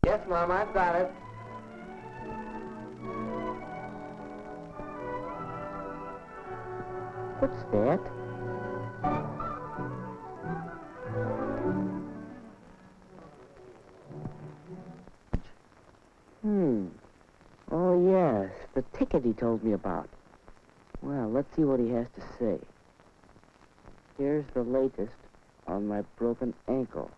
Yes, Mom, I've got it. What's that? Oh, yes, the ticket he told me about. Well, let's see what he has to say. Here's the latest on my broken ankle.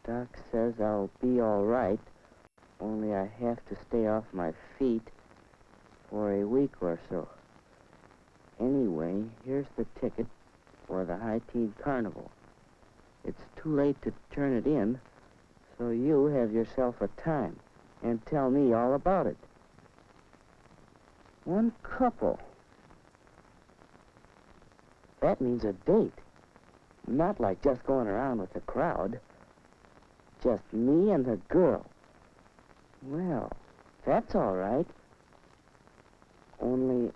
Doc says I'll be all right, only I have to stay off my feet for a week or so. Anyway, here's the ticket for the High Teen Carnival. It's too late to turn it in, so you have yourself a time and tell me all about it. One couple. That means a date. Not like just going around with the crowd. Just me and the girl. Well, that's all right. Only,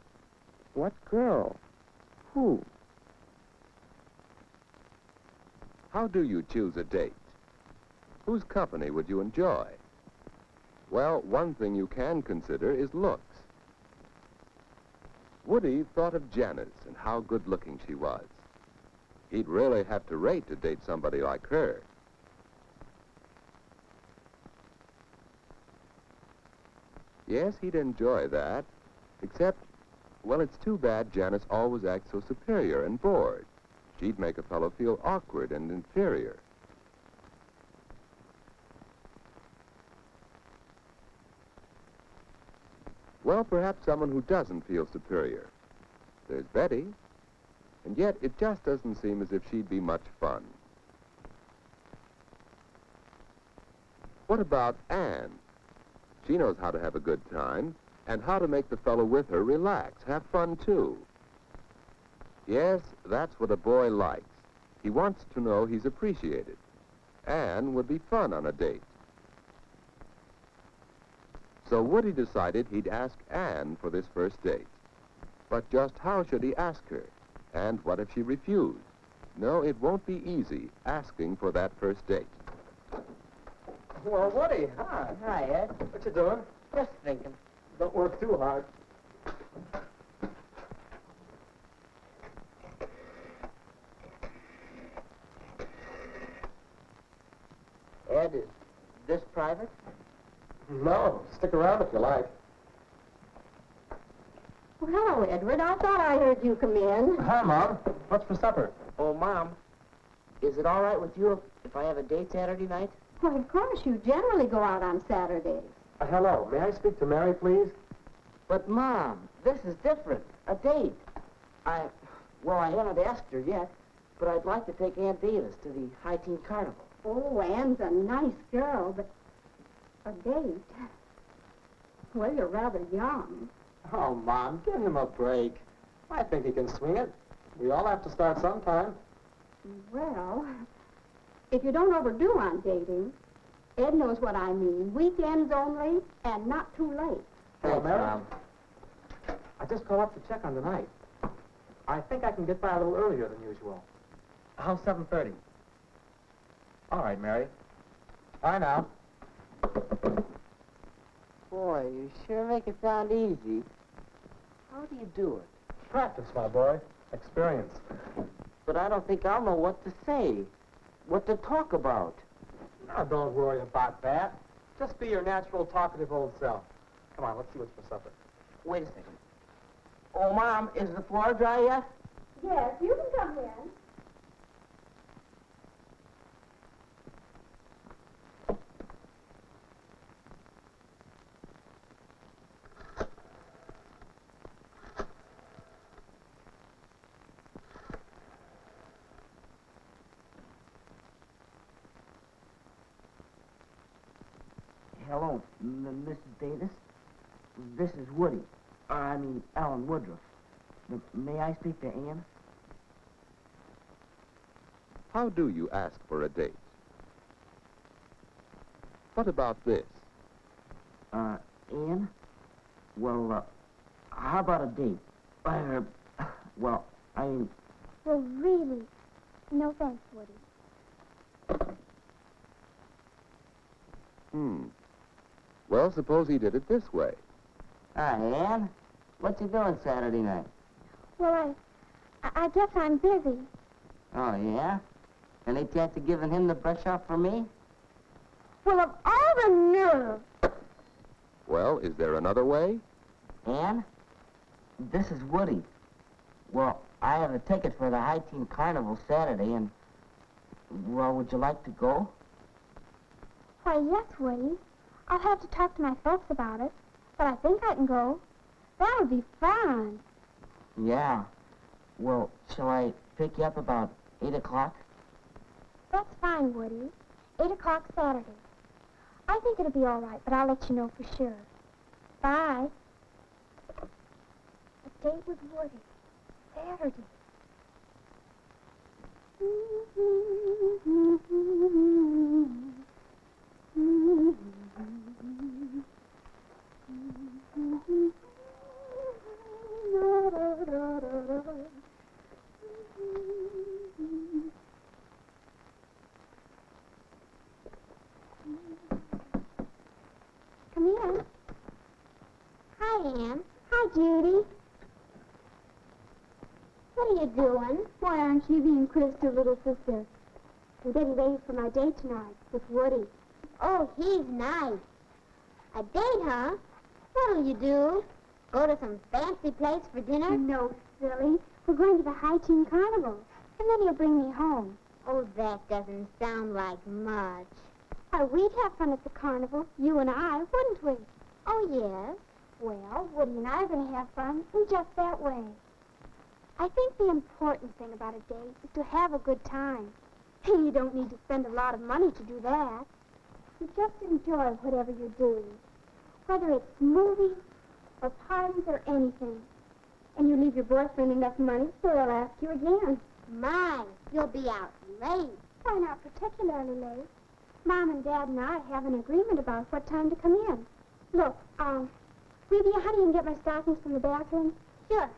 what girl? Who? How do you choose a date? Whose company would you enjoy? Well, one thing you can consider is looks. Woody thought of Janice and how good-looking she was. He'd really have to rate to date somebody like her. Yes, he'd enjoy that, except, well, it's too bad Janice always acts so superior and bored. She'd make a fellow feel awkward and inferior. Well, perhaps someone who doesn't feel superior. There's Betty, and yet it just doesn't seem as if she'd be much fun. What about Anne? She knows how to have a good time and how to make the fellow with her relax, have fun too. Yes, that's what a boy likes. He wants to know he's appreciated. Anne would be fun on a date. So Woody decided he'd ask Anne for this first date. But just how should he ask her? And what if she refused? No, it won't be easy asking for that first date. Well, Woody, hi. Hi, Ed. What you doing? Just thinking. Don't work too hard. Ed, is this private? No, stick around if you like. Well, hello, Edward. I thought I heard you come in. Hi, Mom. What's for supper? Oh, Mom, is it all right with you if I have a date Saturday night? Well, of course, you generally go out on Saturdays. Hello. May I speak to Mary, please? But, Mom, this is different. A date. Well, I haven't asked her yet, but I'd like to take Aunt Davis to the High Teen Carnival. Oh, Anne's a nice girl, but a date? Well, you're rather young. Oh, Mom, give him a break. I think he can swing it. We all have to start sometime. Well, if you don't overdo on dating, Ed knows what I mean. Weekends only, and not too late. Hello, Thanks, Mary. Mom. I just called up to check on tonight. I think I can get by a little earlier than usual. How's 7:30? All right, Mary. Bye now. Boy, you sure make it sound easy. How do you do it? Practice, my boy. Experience. But I don't think I'll know what to say, what to talk about. Now, don't worry about that. Just be your natural, talkative old self. Come on, let's see what's for supper. Wait a second. Oh, Mom, is the floor dry yet? Yes, you can come in. Hello, Mrs. Davis. This is Woody. Alan Woodruff. May I speak to Anne? How do you ask for a date? What about this? Anne? Well, how about a date? Well, Well, really, no thanks, Woody. Well, suppose he did it this way. Hi, Ann. What you doing Saturday night? Well, I guess I'm busy. Oh, yeah? Any chance of giving him the brush off for me? Well, of all the nerve. Well, is there another way? Ann, this is Woody. Well, I have a ticket for the High Teen Carnival Saturday, and, well, would you like to go? Why, yes, Woody. I'll have to talk to my folks about it, but I think I can go. That would be fun. Yeah. Well, shall I pick you up about 8 o'clock? That's fine, Woody. 8 o'clock Saturday. I think it'll be all right, but I'll let you know for sure. Bye. A date with Woody. Saturday. Come in. Hi, Ann. Hi, Judy. What are you doing? Why aren't you being Krista's little sister? I'm getting ready for my date tonight with Woody. Oh, he's nice. A date, huh? What'll you do? Go to some fancy place for dinner? No, silly. We're going to the High Teen Carnival, and then he'll bring me home. Oh, that doesn't sound like much. Why, we'd have fun at the carnival, you and I, wouldn't we? Oh, yes. Well, Woody and I are going to have fun in just that way. I think the important thing about a date is to have a good time. You don't need to spend a lot of money to do that. You just enjoy whatever you're doing, whether it's movies or parties or anything. And you leave your boyfriend enough money so he'll ask you again. My, you'll be out late. Why, not particularly late. Mom and Dad and I have an agreement about what time to come in. Look, will you be a honey and get my stockings from the bathroom? Sure.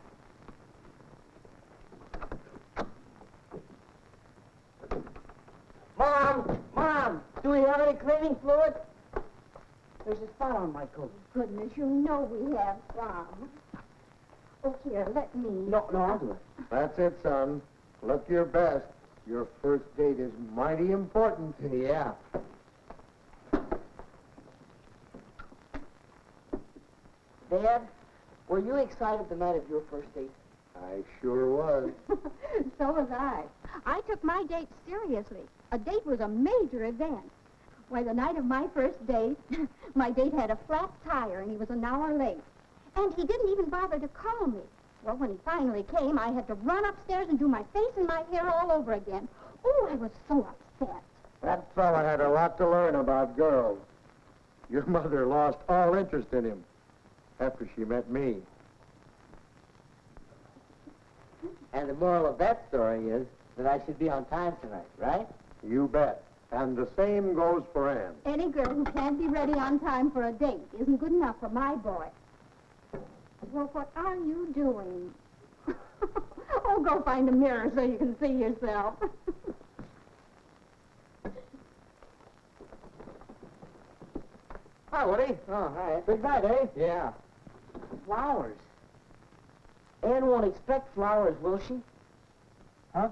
Mom, do we have any cleaning fluid? There's a spot on my coat. Goodness, you know we have some. Oh, here, let me. No, I'll do it. That's it, son. Look your best. Your first date is mighty important. Yeah. Dad, were you excited the night of your first date? I sure was. So was I. I took my date seriously. A date was a major event. Why, the night of my first date, my date had a flat tire and he was an hour late. And he didn't even bother to call me. Well, when he finally came, I had to run upstairs and do my face and my hair all over again. Oh, I was so upset. That fella had a lot to learn about girls. Your mother lost all interest in him after she met me. And the moral of that story is that I should be on time tonight, right? You bet. And the same goes for Ann. Any girl who can't be ready on time for a date isn't good enough for my boy. Well, what are you doing? Oh, go find a mirror so you can see yourself. Hi, Woody. Oh, hi. Big night, eh? Yeah. Flowers. Ann won't expect flowers, will she? Huh?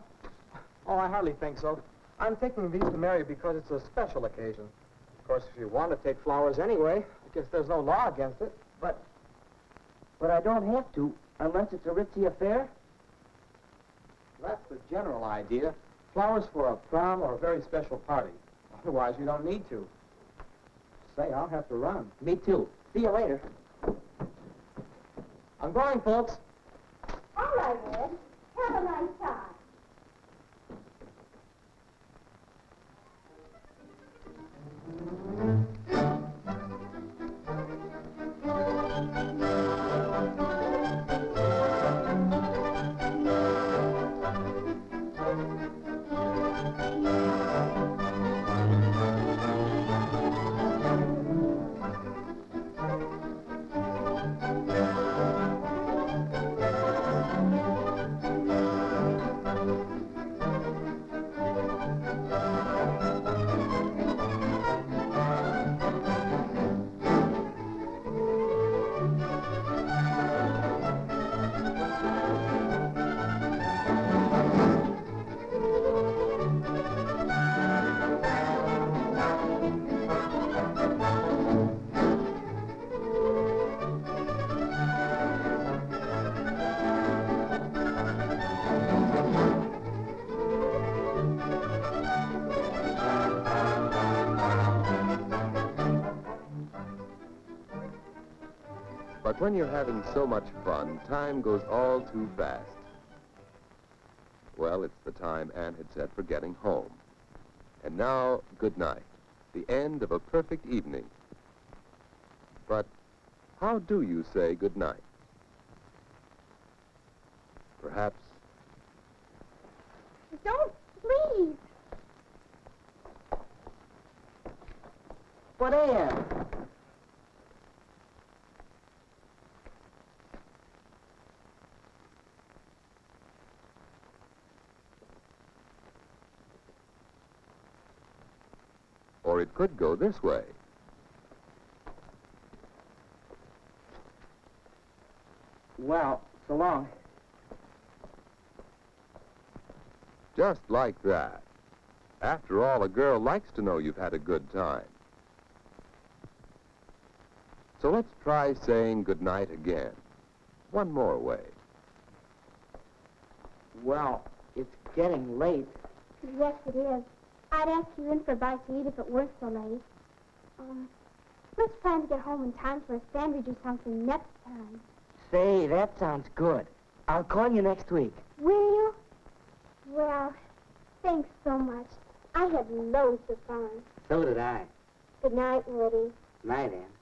Oh, I hardly think so. I'm taking these to Mary because it's a special occasion. Of course, if you want to take flowers anyway, I guess there's no law against it. But I don't have to, unless it's a ritzy affair. That's the general idea. Flowers for a prom or a very special party. Otherwise, you don't need to. Say, I'll have to run. Me too. See you later. I'm going, folks. All right, Ed. Have a nice time. But when you're having so much fun, time goes all too fast. Well, it's the time Anne had set for getting home. And now, good night. The end of a perfect evening. But how do you say good night? Perhaps... Don't, please. What, Ann? Or it could go this way. Well, so long. Just like that. After all, a girl likes to know you've had a good time. So let's try saying goodnight again. One more way. Well, it's getting late. Yes, it is. I'd ask you in for a bite to eat if it weren't so late. Let's plan to get home in time for a sandwich or something next time. Say, that sounds good. I'll call you next week. Will you? Well, thanks so much. I had loads of fun. So did I. Good night, Woody. Night, Ann.